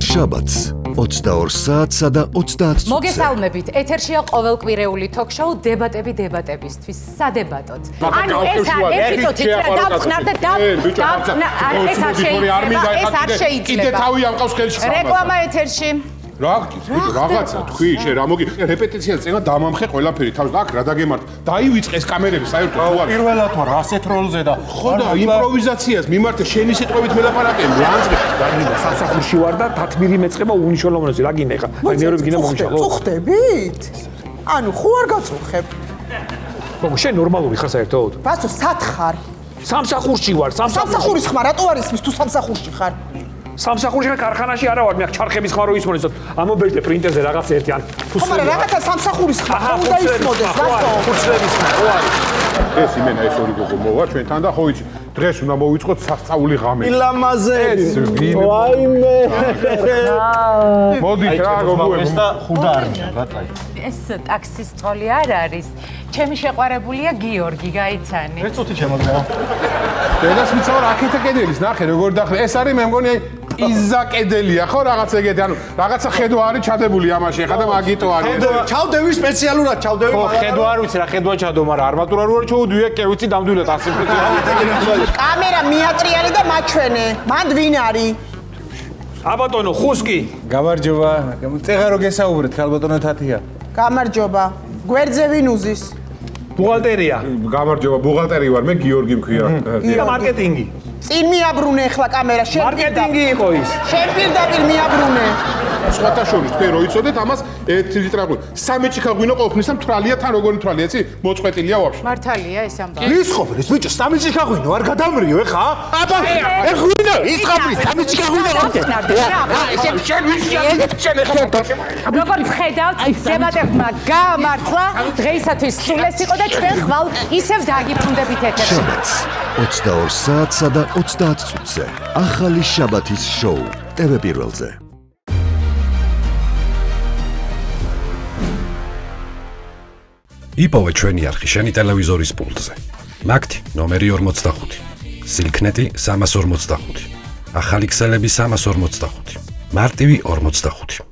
შაბათს 22 საათსა და 30 წუთზე. მოგესალმებით, ეთერშია ყოველკვირეული ток-შოუ დებატები დებატებისთვის. სადებატოთ. ანუ ეს ერთი წუთი დავხნარ და ეს არ შეიძლება. კიდე თავი ამყავს ხელში. რეკლამა ეთერში. რაღაცა თქვი, შენ რა მოგი რეპეტიციას წევა დამამხე ყველაფერი თავს აქ რა დაგემართ. დაივიწყეს კამერები საერთოდ თუ არა. პირველად ვარ ასეთ როლზე და ხო და იმპროვიზაციას მიმართე შენი სიტყვებით მელაპარაკე ლანძღე. დაგინდა სასახურში ვარ და თათმირი მეწყება უნიშნულოვანოზე რა გინდა ხა. აი მეორე გინდა მომიშალო. წუხდებით? ანუ ხო არ გაწუხებ? მოგ შენ ნორმალური ხარ საერთოდ? ბასო სათხარ. სამსახურში ვარ, სამსახურის ხმა რატო არ ისმის თუ სამსახურში ხარ? სამსახურში ხარ ქარხანაში არა ვარ, მე აქ ჩარხების ხმა რო ისმოდეს. ამობერდე პრინტერზე რაღაც ერთი ან ხო მაგრამ რაღაცა სამსახურის ხმა უნდა ისმოდეს, ბასო. ხუცლების ხმა ხო არის. ეს იმენა ეს ორი გოგო მოვა ჩვენთან და ხო იცი დღეს უნდა მოვიწყოთ სასწაული ღამე. ილამაზები. ვინმე. ვაიმე. მოდით რა გოგოები. ეს და ხუდა არნია, ბატაი. ეს ტაქსის წოლი არ არის. ჩემი შეყვარებულია გიორგი, გაიცანი. ეს წუთი შემოდგა. დედას მიცავ რაკეთა კედელის ნახე როგორ დახრა. ეს არის მე მგონი პიზა კედელია ხო რაღაც ეგეთი ანუ რაღაცა ხედვა არის ჩადებული ამაში ხა და მაგიტო არის. ჩავდევი სპეციალურად, ჩავდევი. ხო, ხედვა არ ვიცი რა ხედვა ჩადო, მაგრამ არმატურა რო არ ჩაუდივე, კი ვიცი დამდვილად 100%. კამერა მიატრიალე და მაჩვენე. მანდ ვინ არის? აბატონო, ხუსკი. გამარჯობა. წეღარო გესაუბრეთ, ხალბატონო თათია. გამარჯობა. გვერდზე ვინ უზის? ბუღალტერია. გამარჯობა ბუღალტერი ვარ მე გიორგი მქვია. და მარკეტინგი. წინ მიაბრუნე ახლა კამერა, შენ მარკეტინგი იყო ის. შენ პირდაპირ მიაბრუნე. სხვათა შორის თქვენ რო იცოდეთ ამას 1 ლიტრაღული. 3 ჭიქაღვინო ყოფნის და მთრალია თან როგორი მთრალია, იცი? მოწყვეტილია ვაფშე. მართალია ეს ამბავი. ის ყოფილის ბიჭო, 3 ჭიქაღვინო არ გადამრიო ხა? აბა, ეღვინო, ის ყოფილის 3 ჭიქაღვინო ყოფილის. როგორ ვხედავთ, დებატებმა გაამართლა, დღეისათვის სულ ეს იყო და ჩვენ ხვალ ისევ დაგიბრუნდებით ეთერში. შაბათს 22 საათსა და 30 წუთზე. ახალი შაბათის შოუ TV პირველზე. იპოვე ჩვენი არხი შენი ტელევიზორის პულტზე. მაგთი ნომერი 45. სილქნეტი 345. ახალი ქსელები 345. მარტივი 45.